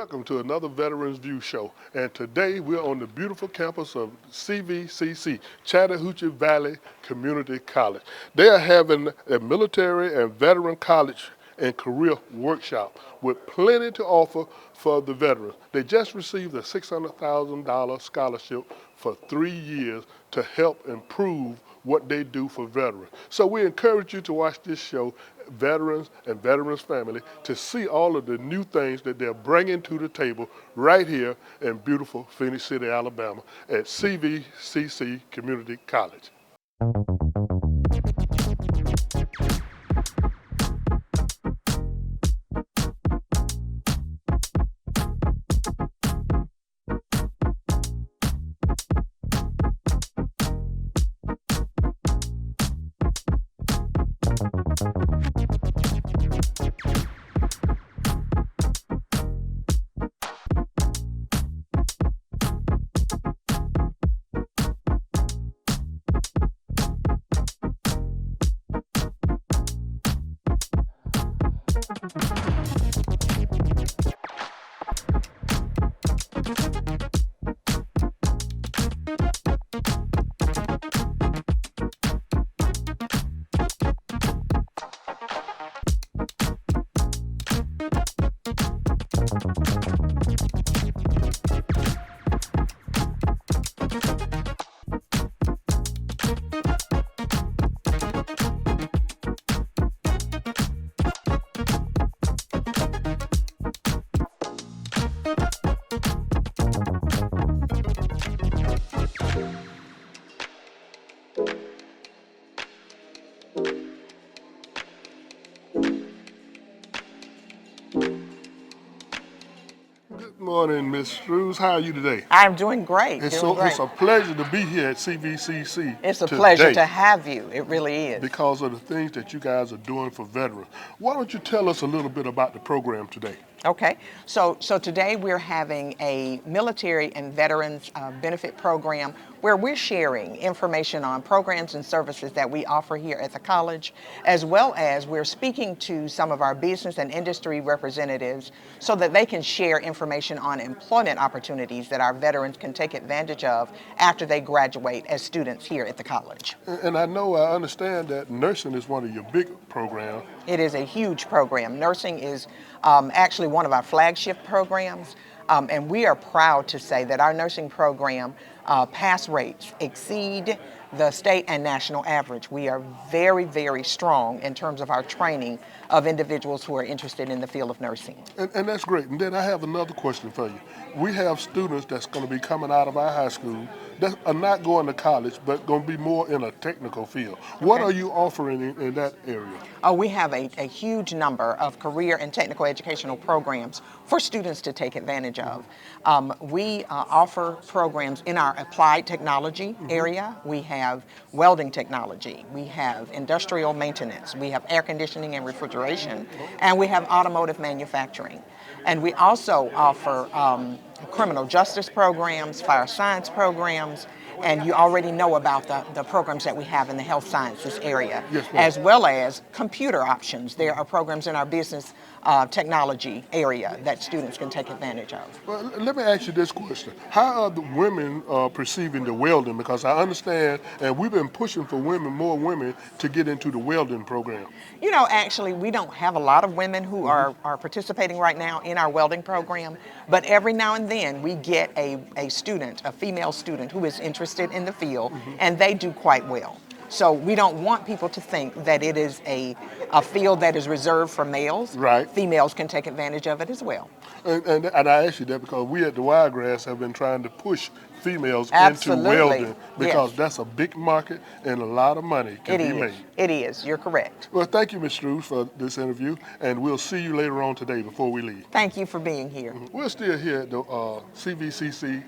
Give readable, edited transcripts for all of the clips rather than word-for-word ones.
Welcome to another Veterans View show. And today we're on the beautiful campus of CVCC, Chattahoochee Valley Community College. They are having a military and veteran college and career workshop with plenty to offer for the veterans. They just received a $600,000 scholarship for 3 years to help improve what they do for veterans. So we encourage you to watch this show, Veterans and Veterans Family, to see all of the new things that they're bringing to the table right here in beautiful Phoenix City, Alabama at CVCC Community College. Good morning, Ms. Strews. How are you today? I'm doing great. It's a pleasure to be here at CVCC. It's a today pleasure to have you. It really is. because of the things that you guys are doing for veterans. Why don't you tell us a little bit about the program today? Okay, so today we're having a military and veterans benefit program where we're sharing information on programs and services that we offer here at the college, as well as we're speaking to some of our business and industry representatives so that they can share information on employment opportunities that our veterans can take advantage of after they graduate as students here at the college. And I understand that nursing is one of your big programs. It is a huge program. Nursing is actually one of our flagship programs, and we are proud to say that our nursing program pass rates exceed the state and national average. We are very, very strong in terms of our training of individuals who are interested in the field of nursing. And that's great. And then I have another question for you. We have students that's going to be coming out of our high school that are not going to college, but going to be more in a technical field. What are you offering in that area? We have a huge number of career and technical educational programs for students to take advantage of. We offer programs in our applied technology area. We have welding technology. We have industrial maintenance. We have air conditioning and refrigeration. And we have automotive manufacturing. And we also offer criminal justice programs, fire science programs, and you already know about the programs that we have in the health sciences area, as well as computer options. There are programs in our business technology area that students can take advantage of. Well, let me ask you this question. How are the women perceiving the welding? Because I understand, and we've been pushing for more women to get into the welding program. You know, actually, we don't have a lot of women who are participating right now in our welding program, but every now and then we get a student, a female student, who is interested in the field, and they do quite well. So we don't want people to think that it is a field that is reserved for males. Right. Females can take advantage of it as well. And I ask you that because we at the Wiregrass have been trying to push females Absolutely. into welding because Yes. that's a big market and a lot of money can be made. It is. You're correct. Well, thank you, Ms. Strews, for this interview, and we'll see you later on today before we leave. Thank you for being here. We're still here at the CVCC,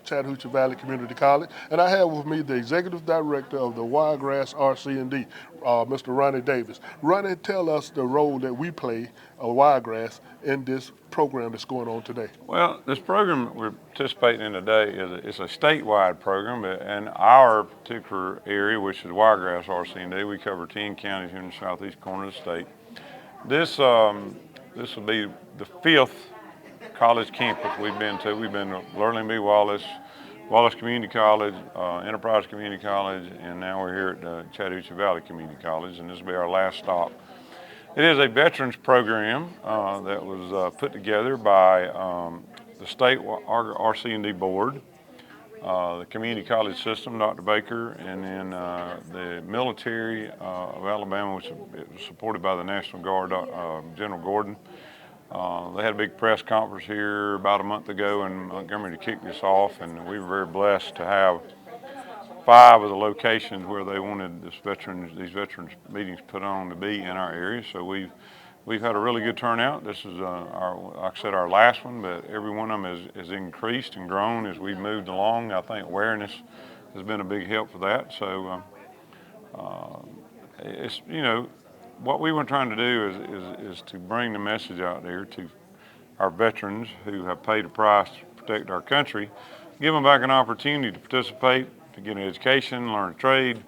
Chattahoochee Valley Community College, and I have with me the Executive Director of the Wiregrass RC&D, Mr. Ronnie Davis. Ronnie, tell us the role that we play, Wiregrass, in this program that's going on today. Well, this program we're participating in today is a statewide program. In our particular area, which is Wiregrass RC&D, we cover 10 counties here in the southeast corner of the state. This will be the 5th college campus we've been to. We've been to Lurleen B. Wallace Community College, Enterprise Community College, and now we're here at Chattahoochee Valley Community College, and this will be our last stop. It is a veterans program that was put together by the state RC&D board, the community college system, Dr. Baker, and then the military of Alabama, which was supported by the National Guard, General Gordon. They had a big press conference here about a month ago in Montgomery to kick this off, and we were very blessed to have 5 of the locations where they wanted these veterans meetings put on to be in our area. So we've had a really good turnout. This is like I said, our last one, but every one of them has increased and grown as we've moved along. I think awareness has been a big help for that. So it's, you know, what we were trying to do is to bring the message out there to our veterans who have paid a price to protect our country, give them back an opportunity to participate, to get an education, learn a trade,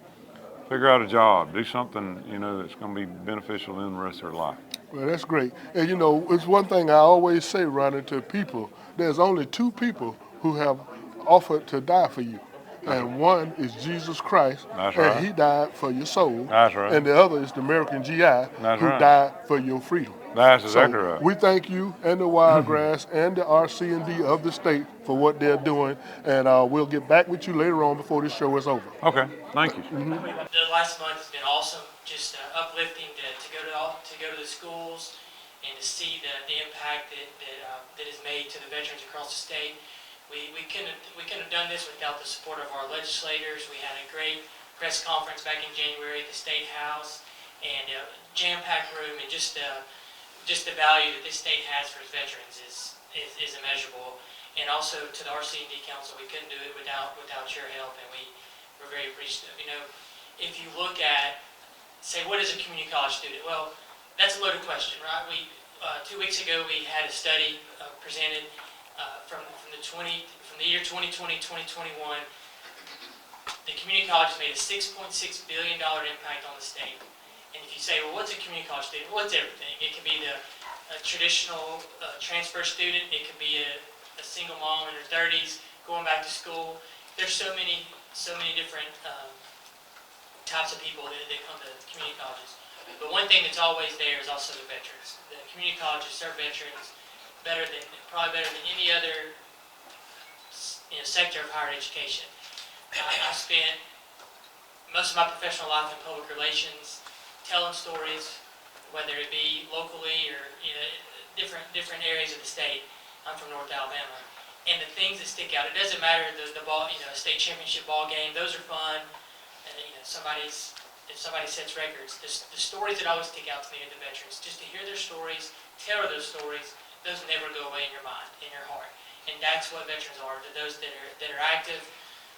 figure out a job, do something, you know, that's going to be beneficial in the rest of their life. Well, that's great. And you know, it's one thing I always say, Ronnie, to people, there's only 2 people who have offered to die for you. And one is Jesus Christ, That's right. and he died for your soul. That's right. And the other is the American GI, That's who right. died for your freedom. That's exactly So right. we thank you and the Wiregrass and the RC&D of the state for what they're doing, and we'll get back with you later on before this show is over. Okay, thank you. The last month has been awesome, just uplifting to go to the schools and to see the impact that is made to the veterans across the state. We couldn't have done this without the support of our legislators. We had a great press conference back in January at the State House, and a jam-packed room, and just the value that this state has for its veterans is immeasurable. And also to the RC&D Council, we couldn't do it without your help, and we're very appreciative. You know, if you look at, say, what is a community college student? Well, that's a loaded question, right? 2 weeks ago we had a study presented from the year 2020, 2021. The community college has made a $6.6 billion impact on the state. And if you say, well, what's a community college student? Well, it's everything. It can be a traditional transfer student. It can be a single mom in her 30s going back to school. There's so many different types of people that come to community colleges. But one thing that's always there is also the veterans. The community colleges serve veterans probably better than any other sector of higher education. I spent most of my professional life in public relations, telling stories, whether it be locally or different areas of the state. I'm from North Alabama, and the things that stick out. It doesn't matter the ball, state championship ball game. Those are fun. If somebody sets records, the stories that always stick out to me are the veterans. Just to hear their stories, tell those stories, those never go away in your mind, in your heart. And that's what veterans are. Those that are active,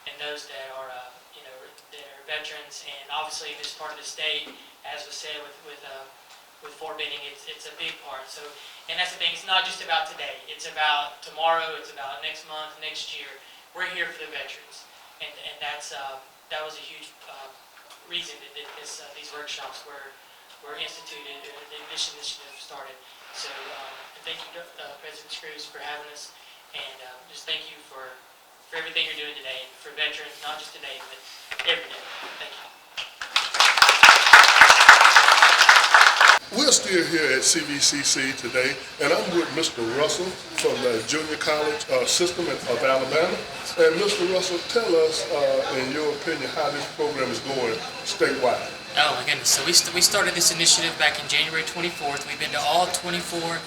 and those that are that are veterans. And obviously, this part of the state, as was said with Fort Benning, it's a big part. So, and that's the thing. It's not just about today. It's about tomorrow. It's about next month, next year. We're here for the veterans, and that was a huge reason that these workshops were instituted. This initiative started. So, thank you, President Screws, for having us, and just thank you for everything you're doing today, and for veterans, not just today, but every day. Thank you. We're still here at CVCC today, and I'm with Mr. Russell from the Junior College System of Alabama. And Mr. Russell, tell us, in your opinion, how this program is going statewide. Oh my goodness, so we started this initiative back in January 24th. We've been to all 24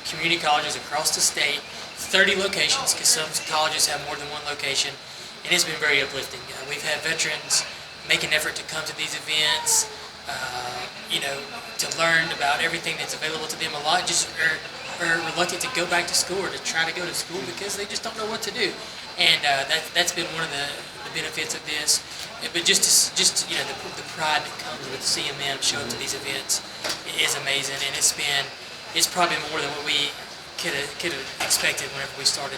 community colleges across the state, 30 locations, because some colleges have more than one location, and it's been very uplifting. We've had veterans make an effort to come to these events, to learn about everything that's available to them. A lot just are reluctant to go back to school or to try to go to school because they just don't know what to do. And that's been one of the benefits of this. But just the pride that comes with seeing them show up to these events is amazing, and it's probably more than what we could have expected whenever we started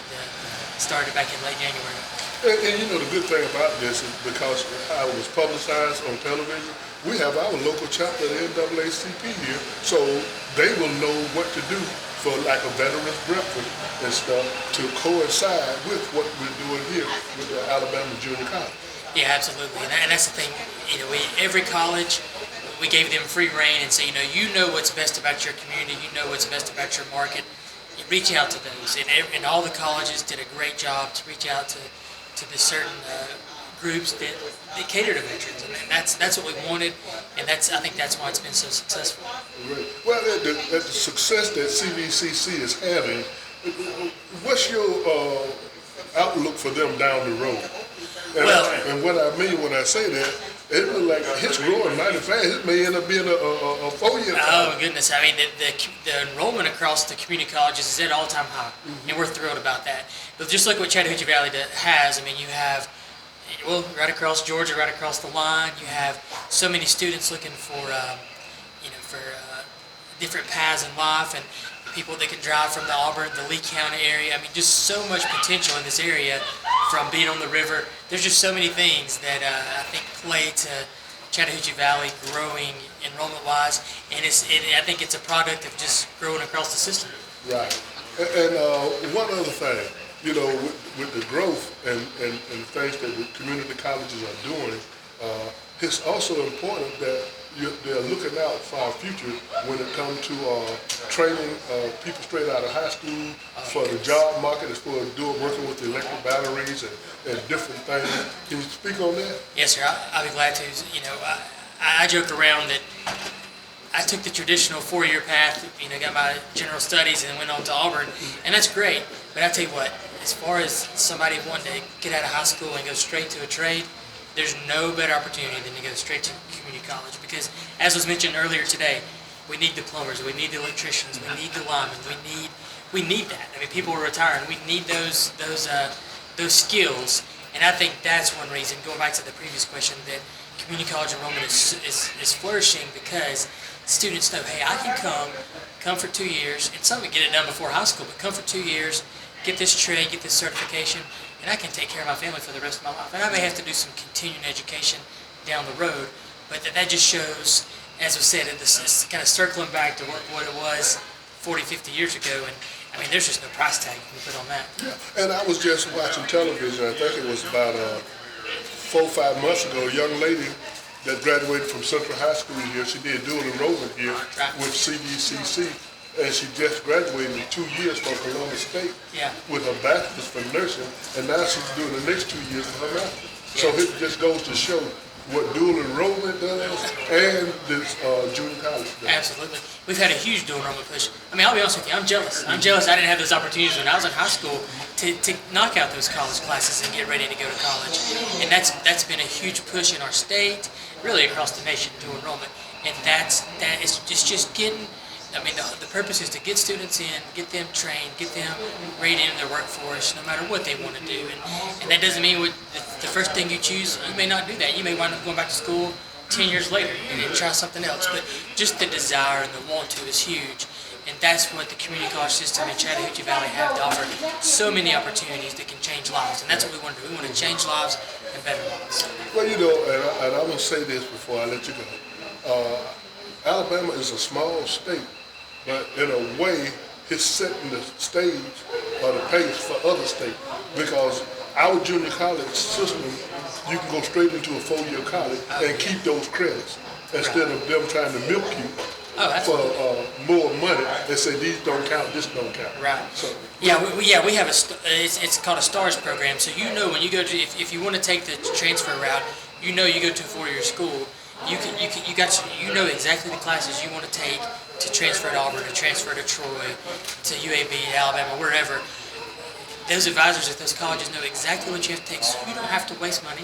back in late January. And the good thing about this is because how it was publicized on television, we have our local chapter of the NAACP here, so they will know what to do for like a veterans breakfast and stuff to coincide with what we're doing here with the Alabama Junior College. Yeah, absolutely, and that's the thing. You know, every college, we gave them free reign and say, you know what's best about your community, you know what's best about your market. You reach out to those, and all the colleges did a great job to reach out to the certain groups that cater to veterans, and that's what we wanted, and I think that's why it's been so successful. Right. Well, at the success that CVCC is having, what's your outlook for them down the road? And what I mean when I say that, it looks like it's growing mighty fast. It may end up being a 4-year college. Oh goodness! I mean, the enrollment across the community colleges is at all-time high, and we're thrilled about that. But just look what Chattahoochee Valley has. I mean, you have, well, right across Georgia, right across the line, you have so many students looking for, different paths in life, and people that can drive from the Auburn, the Lee County area. I mean, just so much potential in this area from being on the river. There's just so many things that I think play to Chattahoochee Valley growing enrollment-wise, and I think it's a product of just growing across the system. Right. And one other thing, with the growth and things that the community colleges are doing, it's also important that they're looking out for our future when it comes to training people straight out of high school for the job market, as far as working with the electric batteries and different things. Can you speak on that? Yes, sir. I'll be glad to. I joke around that I took the traditional 4-year path, got my general studies and went on to Auburn, and that's great. But I tell you what, as far as somebody wanting to get out of high school and go straight to a trade, there's no better opportunity than to go straight to community college, because, as was mentioned earlier today, we need the plumbers, we need the electricians, we need the linemen, we need that. I mean, people are retiring. We need those skills, and I think that's one reason. Going back to the previous question, that community college enrollment is flourishing, because students know, hey, I can come for 2 years, and some would get it done before high school, but come for 2 years, get this trade, get this certification, and I can take care of my family for the rest of my life. And I may have to do some continuing education down the road, but that just shows, as we said, this kind of circling back to what it was 40, 50 years ago. And I mean, there's just no price tag you can put on that. Yeah. And I was just watching television, I think it was about 4 or 5 months ago, a young lady that graduated from Central High School here. She did dual enrollment here with CVCC. And she just graduated in 2 years from Columbus State with her bachelor's for nursing, and now she's doing the next 2 years for her master's. So it just goes to show what dual enrollment does and this junior college does. Absolutely. We've had a huge dual enrollment push. I mean, I'll be honest with you, I'm jealous. I'm jealous I didn't have those opportunities when I was in high school to knock out those college classes and get ready to go to college. And that's been a huge push in our state, really across the nation, dual enrollment. And it's just getting, I mean, the purpose is to get students in, get them trained, get them ready in their workforce, no matter what they want to do. And that doesn't mean the first thing you choose, you may not do that. You may wind up going back to school 10 years later and then try something else. But just the desire and the want to is huge. And that's what the community college system in Chattahoochee Valley have to offer. So many opportunities that can change lives. And that's what we want to do. We want to change lives and better lives. Well, and I'm going to say this before I let you go. Alabama is a small state, but in a way, it's setting the stage or the pace for other states, because our junior college system, you can go straight into a 4-year college and keep those credits instead of them trying to milk you for more money and say these don't count, this don't count. Right. So, we have it's called a STARS program. So when you go to, if you want to take the transfer route, you go to a 4-year school. You know exactly the classes you want to take to transfer to Auburn, to transfer to Troy, to UAB, Alabama, wherever. Those advisors at those colleges know exactly what you have to take, so you don't have to waste money.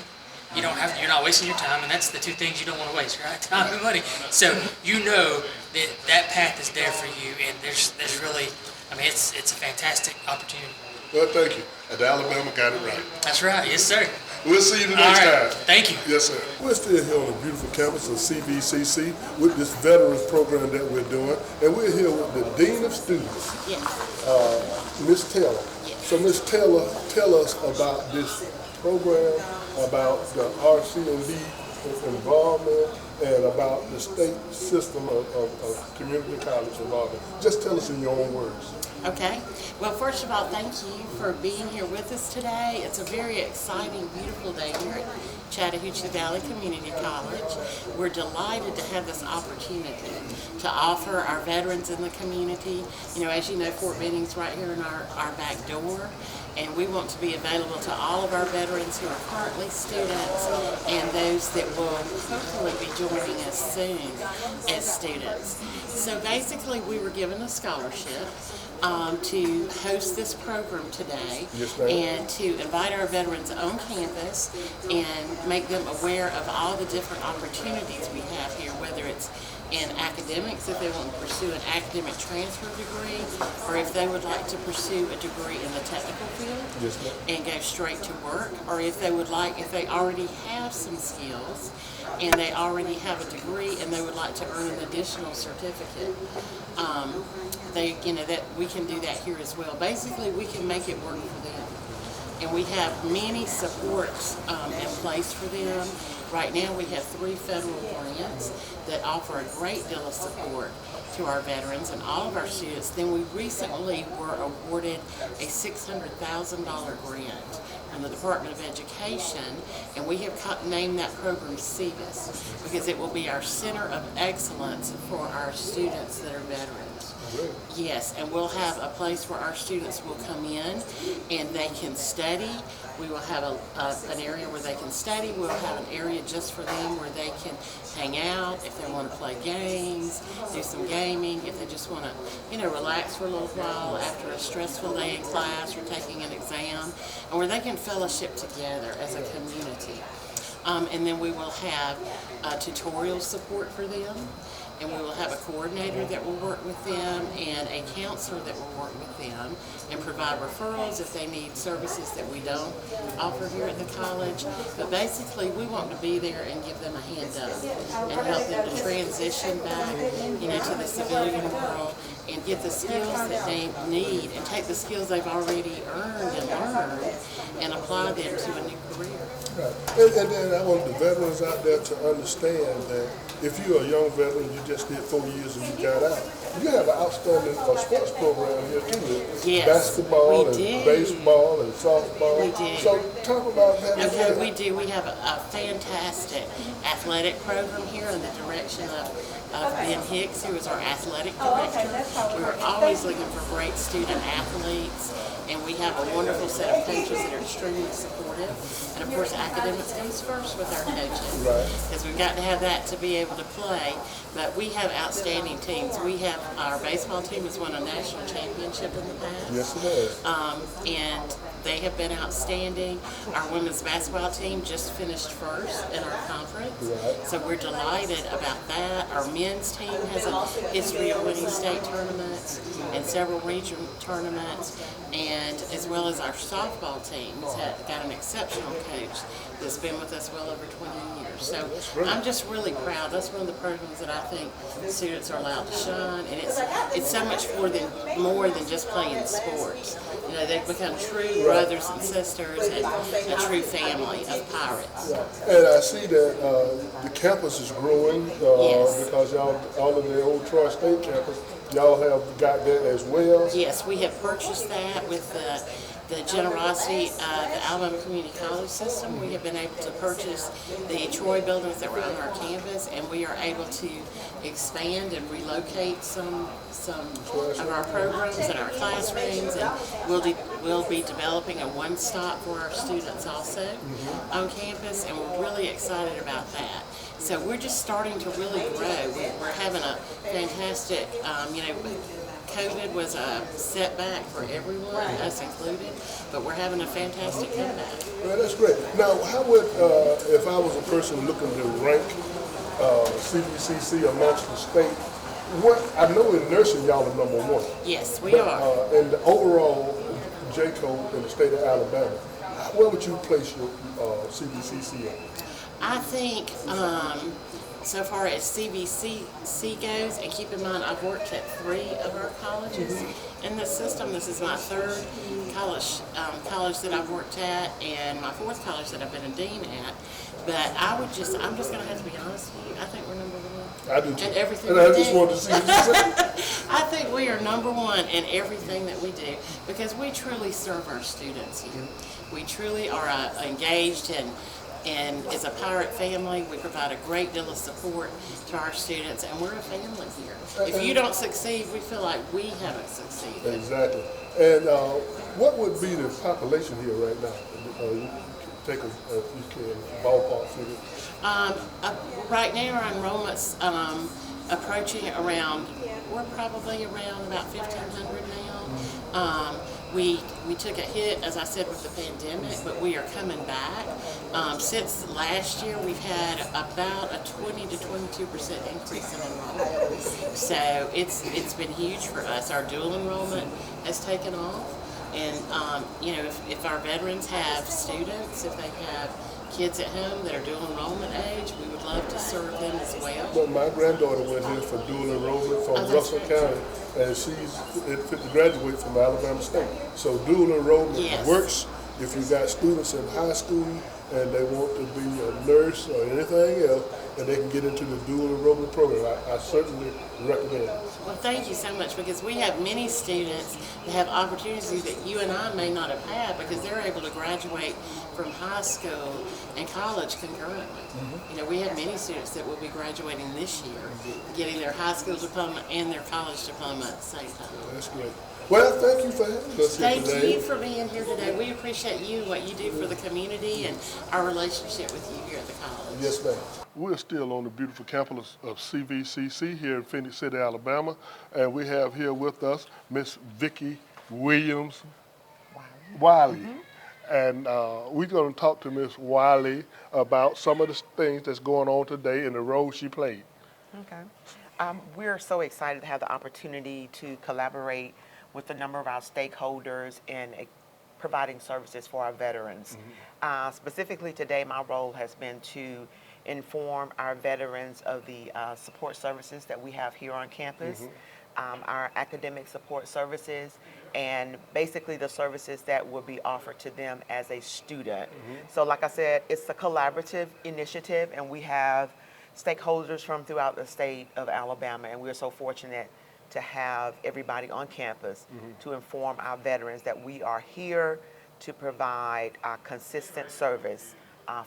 You're not wasting your time, and that's the 2 things you don't want to waste, right? Time and money. So that path is there for you, and there's really, I mean, it's a fantastic opportunity. Well, thank you. And Alabama got it right. That's right. Yes, sir. We'll see you the next time. Thank you. Yes, sir. We're still here on the beautiful campus of CVCC with this veterans program that we're doing, and we're here with the Dean of Students, Ms. Taylor. Yes. So, Ms. Taylor, tell us about this program, about the RC&D involvement, and about the state system of community college involvement. Just tell us in your own words. Okay. Well, first of all, thank you for being here with us today. It's a very exciting, beautiful day here at Chattahoochee Valley Community College. We're delighted to have this opportunity to offer our veterans in the community. You know, as you know, Fort Benning's right here in our back door, and we want to be available to all of our veterans who are currently students and those that will hopefully be joining us soon as students. So basically, we were given a scholarship to host this program today, Yes, ma'am. and to invite our veterans on campus and make them aware of all the different opportunities we have here, whether it's in academics, if they want to pursue an academic transfer degree, or if they would like to pursue a degree in the technical field Yes, ma'am. and go straight to work, or if they would like, if they already have some skills and they already have a degree and they would like to earn an additional certificate, that we can do that here as well. Basically, we can make it work for them, and we have many supports in place for them. Right now, we have 3 federal grants that offer a great deal of support to our veterans and all of our students. Then we recently were awarded a $600,000 grant from the Department of Education, and we have named that program CVCC because it will be our center of excellence for our students that are veterans. Great. Yes, and we'll have a place where our students will come in and they can study. We will have an area where they can study. We'll have an area just for them where they can hang out if they want to play games, do some gaming, if they just want to, relax for a little while after a stressful day in class or taking an exam, and where they can fellowship together as a community. And then we will have tutorial support for them, and we will have a coordinator that will work with them and a counselor that will work with them and provide referrals if they need services that we don't offer here at the college. But basically, we want to be there and give them a hand up and help them to transition back, to the civilian world and get the skills that they need and take the skills they've already earned and learned and apply them to a new career. Right. And then I want the veterans out there to understand that if you're a young veteran, you just did 4 years and you got out, you have an outstanding sports program here too. Yes, basketball we and do. baseball and softball. We do. So talk about that. Okay, we do. We have a fantastic athletic program here under the direction of Ben Hicks, who is our athletic director. We're always looking for great student athletes, and we have a wonderful set of coaches that are extremely supportive. And of course, academics comes first with our coaching, because we've got to have that to be able to play. But we have outstanding teams. We have our baseball team has won a national championship in the past. Yes, it has. And they have been outstanding. Our women's basketball team just finished first in our conference, so we're delighted about that. Our men's team has a history of winning state tournaments and several regional tournaments, and as well as our softball team has got an exceptional coach that's been with us well over 20 years. So I'm just really proud. That's one of the programs that I think students are allowed to shine, and it's so much more than just playing sports. They've become true brothers and sisters and a true family of pirates. And I see that the campus is growing because y'all, all of the old Troy State campus, y'all have got that as well. Yes, we have purchased that with the generosity of the Alabama Community College system. We have been able to purchase the Troy buildings that were on our campus, and we are able to expand and relocate some of our programs and our classrooms, and we'll be developing a one-stop for our students also on campus, and we're really excited about that. So we're just starting to really grow. We're having a fantastic, COVID was a setback for everyone, us included, but we're having a fantastic comeback. Well, that's great. Now, how would, if I was a person looking to rank CVCC amongst the state, I know in nursing y'all are number 1. Yes, we are. In the overall J-code in the state of Alabama, where would you place your CVCC at? I think so far as CVCC goes, and keep in mind I've worked at 3 of our colleges in this system. This is my 3rd college that I've worked at, and my 4th college that I've been a dean at. But I'm just going to have to be honest with you. I think we're number one. I do too. And everything And we I just do. wanted to see what you said. I think we are number one in everything that we do because we truly serve our students here. We truly are engaged and as a pirate family, we provide a great deal of support to our students, and we're a family here. If you don't succeed, we feel like we haven't succeeded. Exactly. And what would be the population here right now? You can take a, if you can, ballpark figure. Right now, our enrollment's approaching around, we're probably around about 1,500 now. We took a hit, as I said, with the pandemic, but we are coming back. Since last year, we've had about a 20 to 22% increase in enrollment. So it's been huge for us. Our dual enrollment has taken off. And, if our veterans have students, if they have kids at home that are dual enrollment age, we would love to serve them as well. But my granddaughter went here for dual enrollment from that's Russell right. County, and she's fit to graduate from Alabama State. So dual enrollment Yes. works if you got students in high school and they want to be a nurse or anything else, and they can get into the dual enrollment program. I certainly recommend it. Well, thank you so much, because we have many students that have opportunities that you and I may not have had because they're able to graduate from high school and college concurrently. We have many students that will be graduating this year, getting their high school diploma and their college diploma at the same time. That's great. Well, thank you for having us here Thank today. you for being here today. We appreciate you and what you do for the community and our relationship with you here at the college. Yes, ma'am. We're still on the beautiful campus of CVCC here in Phoenix City, Alabama, and we have here with us Miss Vicki Williams Wiley. And we're going to talk to Miss Wiley about some of the things that's going on today and the role she played. Okay. We're so excited to have the opportunity to collaborate with a number of our stakeholders in providing services for our veterans. Specifically today, my role has been to inform our veterans of the support services that we have here on campus, our academic support services, and basically the services that will be offered to them as a student. So like I said, it's a collaborative initiative, and we have stakeholders from throughout the state of Alabama, and we're so fortunate to have everybody on campus to inform our veterans that we are here to provide consistent service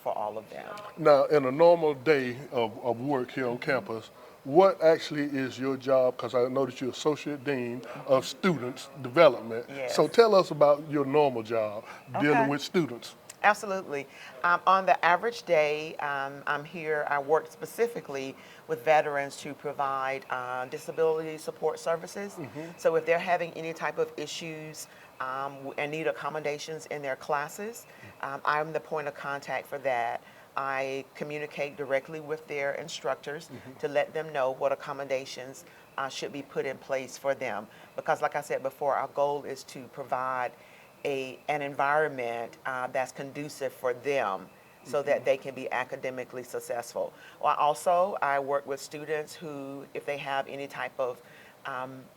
for all of them. Now, in a normal day of work here on campus, what actually is your job? Because I noticed you're Associate Dean of Students Development. Yes. So tell us about your normal job dealing Okay. with students. Absolutely. On the average day, I'm here, I work specifically with veterans to provide disability support services. So if they're having any type of issues and need accommodations in their classes, I'm the point of contact for that. I communicate directly with their instructors to let them know what accommodations should be put in place for them. Because like I said before, our goal is to provide an environment that's conducive for them so that they can be academically successful. Also, I work with students who, if they have any type of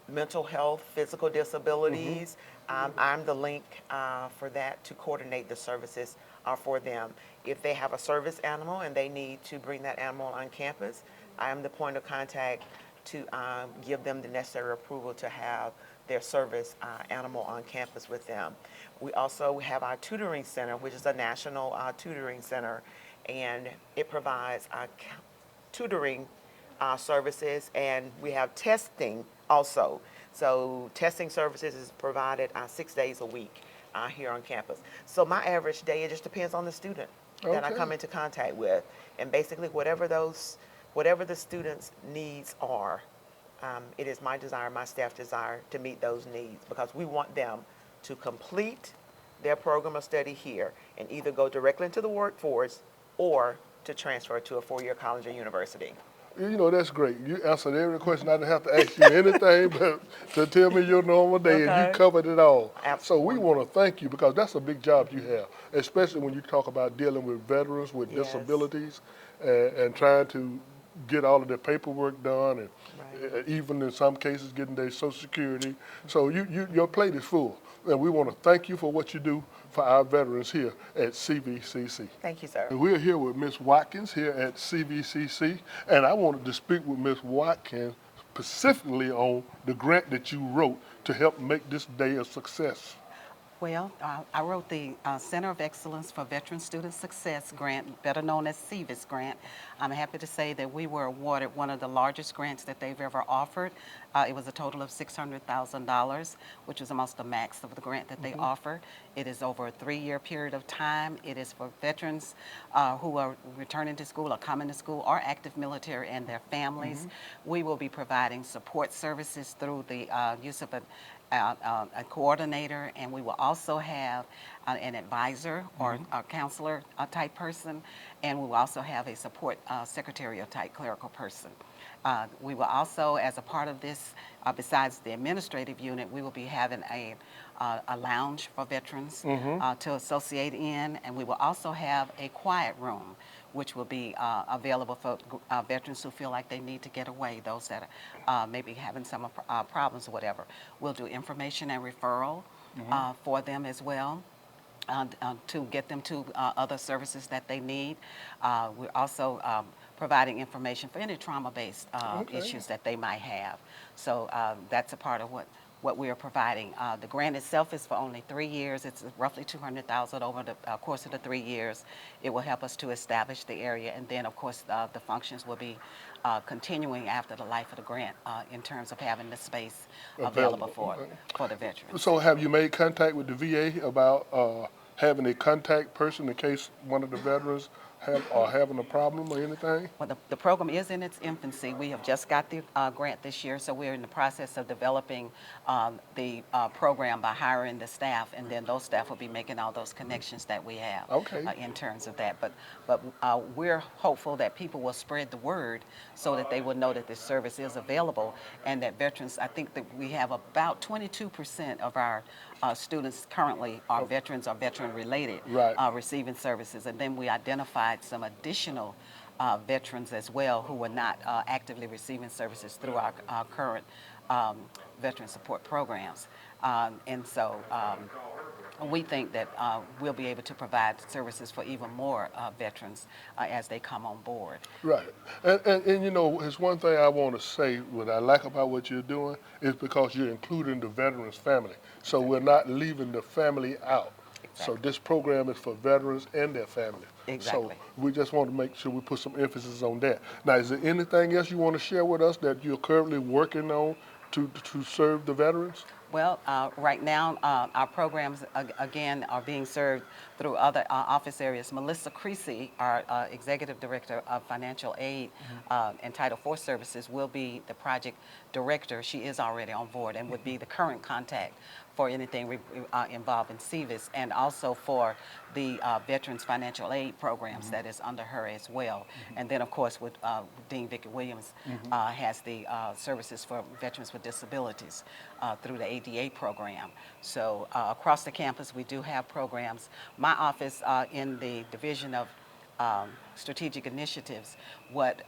mental health, physical disabilities, I'm the link for that to coordinate the services for them. If they have a service animal and they need to bring that animal on campus, I'm the point of contact to give them the necessary approval to have their service animal on campus with them. We also have our tutoring center, which is a national tutoring center, and it provides tutoring services, and we have testing also. So testing services is provided 6 days a week here on campus. So my average day, it just depends on the student that I Okay. come into contact with, and basically whatever the students' needs are, it is my desire, my staff desire to meet those needs, because we want them to complete their program of study here and either go directly into the workforce or to transfer to a four-year college or university. You know, that's great. You answered every question. I didn't have to ask you anything but to tell me your normal day, and Okay. you covered it all. Absolutely. So we want to thank you, because that's a big job you have, especially when you talk about dealing with veterans with Yes. disabilities and trying to get all of their paperwork done, and Right. even in some cases getting their Social Security. So your plate is full. And we want to thank you for what you do for our veterans here at CVCC. Thank you, sir. And we're here with Ms. Watkins here at CVCC, and I wanted to speak with Ms. Watkins specifically on the grant that you wrote to help make this day a success. Well, I wrote the Center of Excellence for Veteran Student Success grant, better known as CVIS grant. I'm happy to say that we were awarded one of the largest grants that they've ever offered. It was a total of $600,000, which was almost the max of the grant that they offer. It is over a 3-year period of time. It is for veterans who are returning to school or coming to school, or active military and their families. We will be providing support services through the use of a coordinator, and we will also have an advisor or a counselor type person, and we will also have a support secretarial type clerical person. We will also, as a part of this, besides the administrative unit, we will be having a lounge for veterans to associate in, and we will also have a quiet room, which will be available for veterans who feel like they need to get away, those that are maybe having some problems or whatever. We'll do information and referral for them as well. To get them to other services that they need. We're also providing information for any trauma-based issues that they might have. So that's a part of what we are providing. The grant itself is for only 3 years. It's roughly $200,000 over the course of the 3 years. It will help us to establish the area, and then of course the functions will be continuing after the life of the grant in terms of having the space available for the veterans. So have you made contact with the VA about having a contact person in case one of the veterans are having a problem or anything? Well, the program is in its infancy. We have just got the grant this year, so we're in the process of developing the program by hiring the staff, and then those staff will be making all those connections that we have in terms of that. But we're hopeful that people will spread the word so that they will know that this service is available, and that veterans, I think that we have about 22% of our students currently are veterans or veteran-related receiving services, and then we identified some additional veterans as well who were not actively receiving services through our current veteran support programs. And so we think that we'll be able to provide services for even more veterans as they come on board. Right. And you know, it's one thing I want to say, what I like about what you're doing is because you're including the veterans' family. So we're not leaving the family out. So this program is for veterans and their family. Exactly. So we just want to make sure we put some emphasis on that. Now, is there anything else you want to share with us that you're currently working on to serve the veterans? Well, right now, our programs, again, are being served through other office areas. Melissa Creasy, our Executive Director of Financial Aid and Title IV Services, will be the project director. She is already on board and would be the current contact for anything involved in CVIS, and also for the Veterans Financial Aid programs that is under her as well. And then, of course, with Dean Vicki Williams has the services for veterans with disabilities through the ADA program. So across the campus, we do have programs. My office in the Division of Strategic Initiatives, what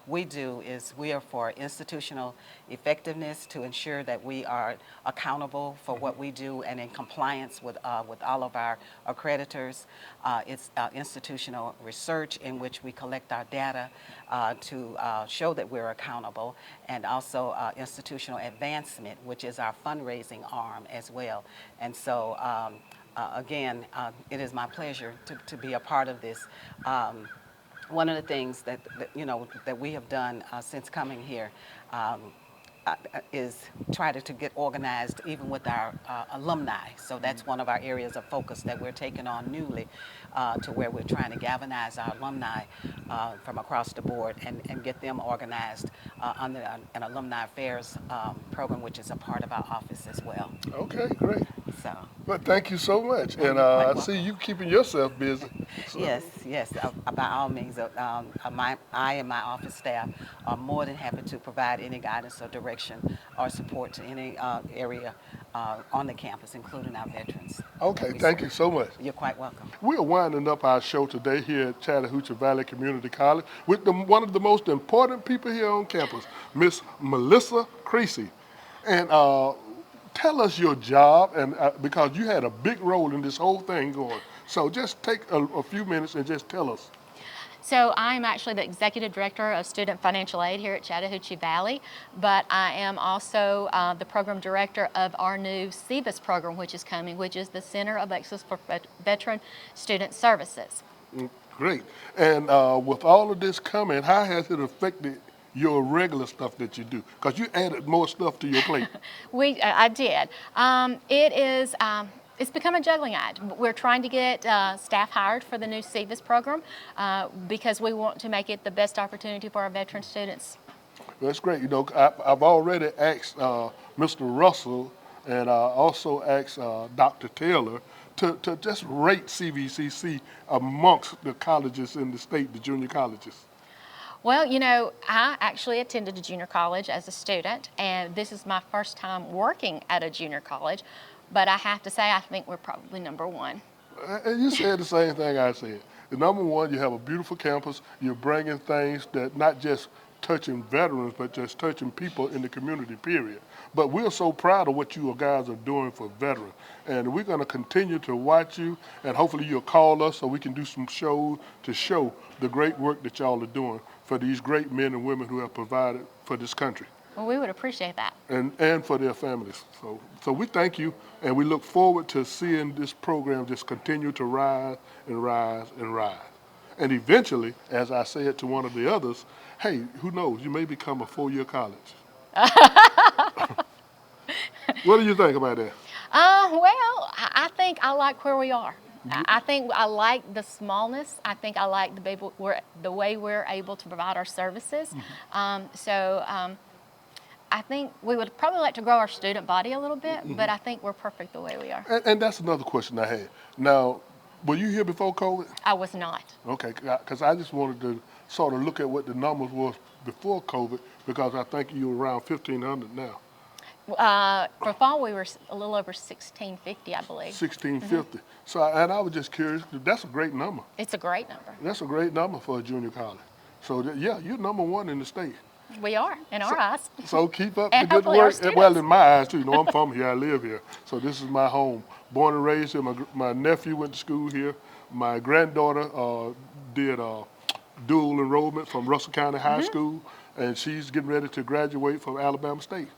we do is we are for institutional effectiveness to ensure that we are accountable for what we do and in compliance with all of our accreditors. It's institutional research in which we collect our data to show that we're accountable, and also institutional advancement, which is our fundraising arm as well. And so again, it is my pleasure to be a part of this. One of the things that we have done since coming here is try to get organized even with our alumni. So that's one of our areas of focus that we're taking on newly, to where we're trying to galvanize our alumni from across the board and get them organized under an alumni affairs program, which is a part of our office as well. Okay, great. So. Well, thank you so much. And I see you keeping yourself busy. So. Yes, by all means. I and my office staff are more than happy to provide any guidance or direction or support to any area on the campus, including our veterans. Okay, thank you so much. You're quite welcome. We're winding up our show today here at Chattahoochee Valley Community College with one of the most important people here on campus, Miss Melissa Creasy. And tell us your job, and because you had a big role in this whole thing going. So just take a few minutes and just tell us. So I'm actually the Executive Director of Student Financial Aid here at Chattahoochee Valley, but I am also the Program Director of our new CVCC program, which is coming, which is the Center of Excellence for Veteran Student Services. Great. And with all of this coming, how has it affected your regular stuff that you do? Because you added more stuff to your plate. I did. It's become a juggling act. We're trying to get staff hired for the new CVCC program because we want to make it the best opportunity for our veteran students. That's great. You know, I've already asked Mr. Russell and also asked Dr. Taylor to just rate CVCC amongst the colleges in the state, the junior colleges. Well, you know, I actually attended a junior college as a student, and this is my first time working at a junior college. But I have to say, I think we're probably number one. And you said the same thing I said. The number one, you have a beautiful campus. You're bringing things that not just touching veterans, but just touching people in the community, period. But we're so proud of what you guys are doing for veterans. And we're going to continue to watch you, and hopefully you'll call us so we can do some shows to show the great work that y'all are doing for these great men and women who have provided for this country. Well, we would appreciate that. And for their families. So we thank you, and we look forward to seeing this program just continue to rise and rise and rise. And eventually, as I said to one of the others, hey, who knows, you may become a 4-year college. What do you think about that? Well, I think I like where we are. I think I like the smallness. I think I like the way we're able to provide our services. I think we would probably like to grow our student body a little bit, but I think we're perfect the way we are. And that's another question I had. Now, were you here before COVID? I was not. Okay, because I just wanted to sort of look at what the numbers was before COVID, because I think you were around 1,500 now. For fall, we were a little over 1,650, I believe. 1,650. So, and I was just curious. That's a great number. It's a great number. That's a great number for a junior college. So, yeah, you're number one in the state. We are, in our eyes. So keep up And the good hopefully our work. students. Well, in my eyes too. You know, I'm from here. I live here. So this is my home. Born and raised here. My nephew went to school here. My granddaughter did dual enrollment from Russell County High School, and she's getting ready to graduate from Alabama State.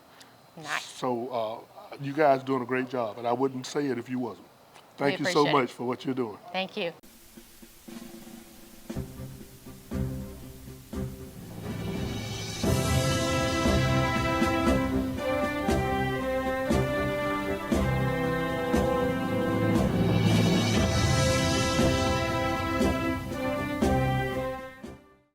Nice. So you guys doing a great job, and I wouldn't say it if you wasn't. Thank you so appreciate it. much for what you're doing. Thank you.